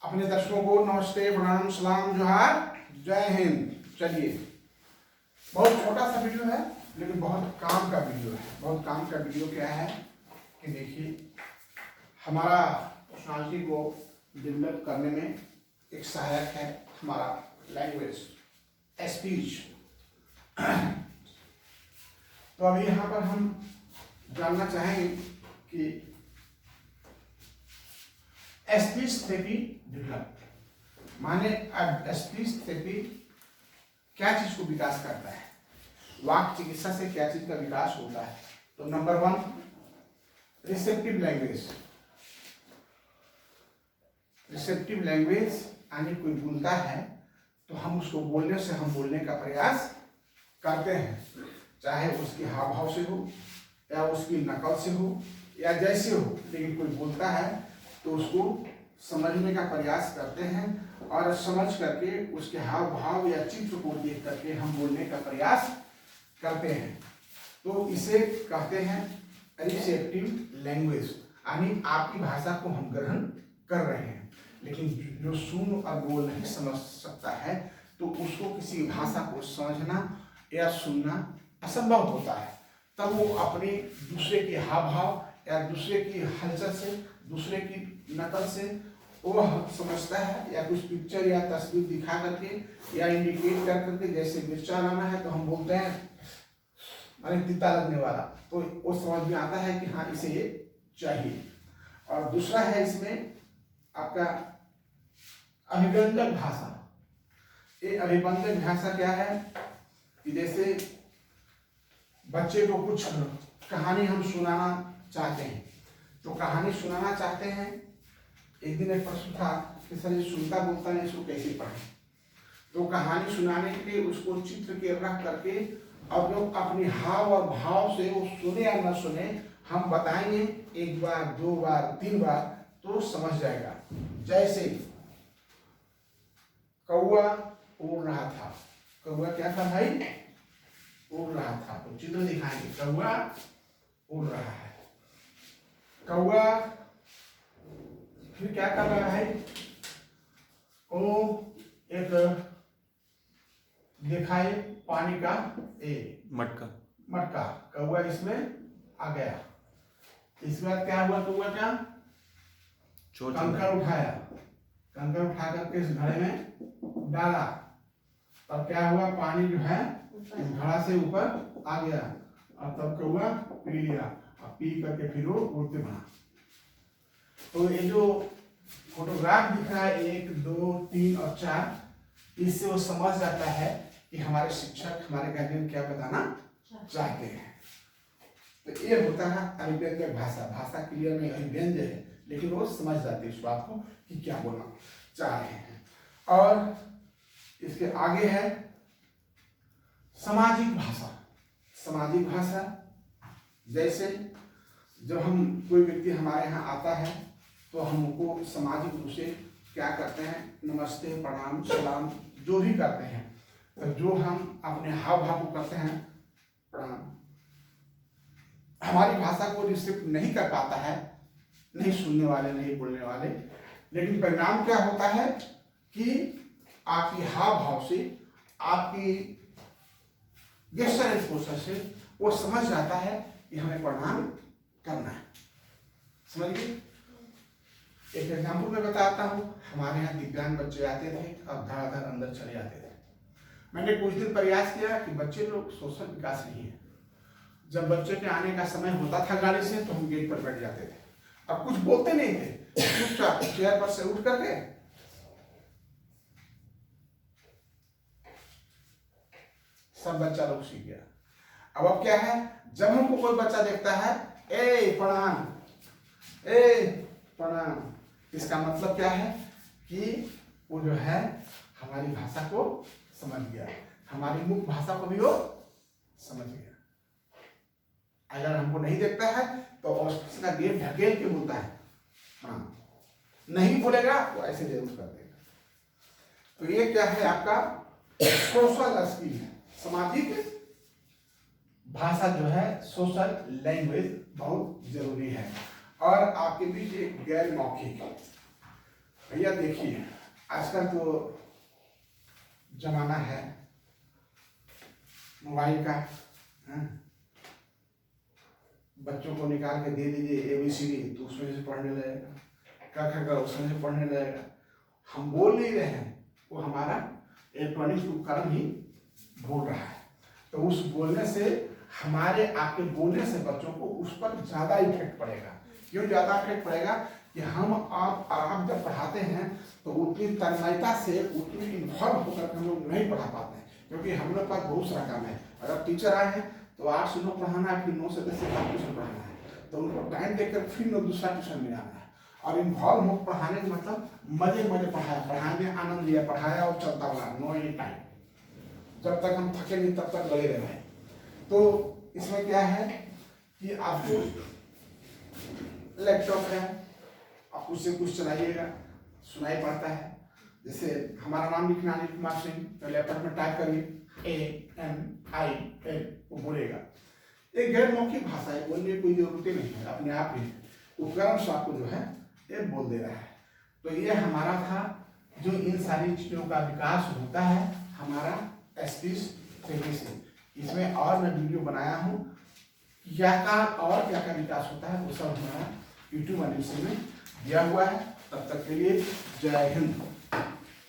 अपने दर्शकों को नमस्ते, प्रणाम, सलाम, जोहार, जय हिंद। चलिए, बहुत छोटा सा वीडियो है लेकिन बहुत काम का वीडियो है। बहुत काम का वीडियो क्या है कि देखिए, हमारा पर्सनालिटी को डेवलप करने में एक सहायक है हमारा लैंग्वेज, स्पीच। तो अभी यहाँ पर हम जानना चाहेंगे कि स्पीच थेरेपी डेवलप माने अब स्पीच थेरेपी क्या चीज को विकास करता है, वाक्य चिकित्सा से क्या चीज का विकास होता है। तो number 1, receptive language. Receptive language यानी कोई बोलता है तो हम उसको बोलने से, हम बोलने का प्रयास करते हैं, चाहे उसके हाव भाव से हो या उसकी नकल से हो या जैसे हो, लेकिन कोई बोलता है तो उसको समझने का प्रयास करते हैं और समझ करके उसके हाव भाव या चित्र को देख करके हम बोलने का प्रयास करते हैं। तो इसे कहते हैं रिसेप्टिव लैंग्वेज, यानी आपकी भाषा को हम ग्रहण कर रहे हैं, लेकिन जो सुन और बोल नहीं समझ सकता है तो उसको किसी भाषा को समझना या सुनना असंभव होता है। तब वो अपने दूसरे के हाव भाव या दूसरे की हलचल से, दूसरे की नकल से वो समझता है, या कुछ पिक्चर या तस्वीर दिखा करके या इंडिकेट कर करके, जैसे मिर्चा लाना है तो हम बोलते हैं अरे तीता लगने वाला, तो वो समझ में आता है कि हाँ इसे ये चाहिए। और दूसरा है इसमें आपका अभिव्यंजक भाषा। ये अभिव्यंजक भाषा क्या है कि जैसे बच्चे को कुछ कहानी हम सुनाना चाहते हैं, तो कहानी सुनाना चाहते हैं। एक दिन एक प्रश्न था कि सर ये सुनता बोलता नहीं, इसको कैसे पढ़ें। तो कहानी सुनाने के लिए उसको चित्र के रख करके और जो अपने हाव और भाव से वो सुने या न सुने हम बताएंगे 1 बार 2 बार 3 बार तो समझ जाएगा। जैसे कौआ उड़ रहा था। कौआ क्या था भाई? उड़ रहा था। तो चित्र दिखाएंगे, कौआ उड़ रहा है। कौआ फिर क्या कर रहा है? वो एक दिखाए पानी का मटका। कौआ इसमें आ गया। इसके बाद क्या हुआ? कौआ क्या कंकर उठाया, कंकर उठा करके इस घड़े में डाला, तब क्या हुआ? पानी जो है इस घड़ा से ऊपर आ गया और तब कौआ पी लिया और पी करके फिर वो उड़ते बना। तो ये जो फोटोग्राफ दिख रहा है 1 2 3 और 4, इससे वो समझ जाता है कि हमारे शिक्षक, हमारे गार्जियन क्या बताना चाहते हैं। तो ये होता है अभिव्यंजक भाषा। भाषा क्लियर में अभिव्यंजक है, लेकिन वो समझ जाते हैं इस बात को कि क्या बोलना चाह रहे हैं। और इसके आगे है सामाजिक भाषा। सामाजिक भाषा जैसे जब हम कोई व्यक्ति हमारे यहाँ आता है तो हमको सामाजिक रूप से क्या करते हैं? नमस्ते, प्रणाम, सलाम जो भी करते हैं, तो जो हम अपने हाव भाव को करते हैं प्रणाम, हमारी भाषा को रिसीव नहीं कर पाता है, नहीं सुनने वाले, नहीं बोलने वाले, लेकिन परिणाम क्या होता है कि आपकी हाव भाव से, आपकी गेस्चर एक्सप्रेशन से वो समझ जाता है कि हमें प्रणाम करना है। समझ गए? एक एग्जाम्पल मैं बताता हूँ। हमारे यहाँ दिव्यांग बच्चे आते थे और धड़ाधड़ अंदर चले जाते थे। मैंने कुछ दिन प्रयास किया कि बच्चे लोग सोशल विकास नहीं है। जब बच्चे के आने का समय होता था गाड़ी से तो हम गेट पर बैठ जाते थे, अब कुछ बोलते नहीं थे, चुपचाप चेयर पर से उठ करके सब बच्चा लोग सीख गया। अब क्या है, जब हमको कोई बच्चा देखता है, ए प्रणाम, ए प्रणाम, इसका मतलब क्या है कि वो जो है हमारी भाषा को समझ गया, हमारी मुख्य भाषा को भी वो समझ गया। अगर हमको नहीं देखता है तो उसका गेट ढकेल के बोलता है, हाँ नहीं बोलेगा तो ऐसे जरूर कर देगा। तो ये क्या है? आपका सोशल स्किल है, सामाजिक भाषा जो है, सोशल लैंग्वेज बहुत जरूरी है। और आपके बीच एक गैर मौखिक, भैया देखिए, आजकल तो जमाना है मोबाइल का, बच्चों को निकाल के दे दीजिए ABCD तो उसमें से पढ़ने लगेगा, क्या क्या उसमें से पढ़ने लगेगा। हम बोल नहीं रहे हैं, वो हमारा इलेक्ट्रॉनिक उपकरण ही बोल रहा है। तो उस बोलने से हमारे आपके बोलने से बच्चों को उस पर ज़्यादा इफेक्ट पड़ेगा। क्यों ज़्यादा इफेक्ट पड़ेगा कि हम आप जब पढ़ाते हैं तो उतनी तन्मयता से, उतनी इन्वॉल्व होकर हम लोग नहीं पढ़ा पाते हैं, क्योंकि हम लोग का बहुत सारा काम है। अगर टीचर आए हैं तो 8 से 9 पढ़ाना है, फिर 9 से 10 ट्यूशन पढ़ाना है, तो उनको टाइम देकर फिर दूसरा ट्यूशन में जाना है। और इन्वॉल्व हो पढ़ाने का मतलब मजे मजे पढ़ाया, पढ़ाने में आनंद लिया, पढ़ाया और चलता रहा, नो एनी टाइम, जब तक हम थके नहीं तब तक लगे रहना है। तो इसमें क्या है कि आपको लैपटॉप है, आप उससे कुछ चलाइएगा, सुनाई पड़ता है। जैसे हमारा नाम लिखना अनिल कुमार सिंह, तो लैपटॉप में टाइप करिए AMIL, वो बोलेगा। एक गैर मौखिक भाषा है, बोलने की कोई जरूरत नहीं है, अपने आप ही उपकरण से आपको जो है ये बोल दे रहा है। तो ये हमारा था, जो इन सारी चीज़ों का विकास होता है हमारा स्पीच थेरेपी से। इसमें और मैं वीडियो बनाया हूँ, क्या क्या विकास होता है वो सब हमारा YouTube एनिमेशन में दिया हुआ है। तब तक के लिए जय हिंद।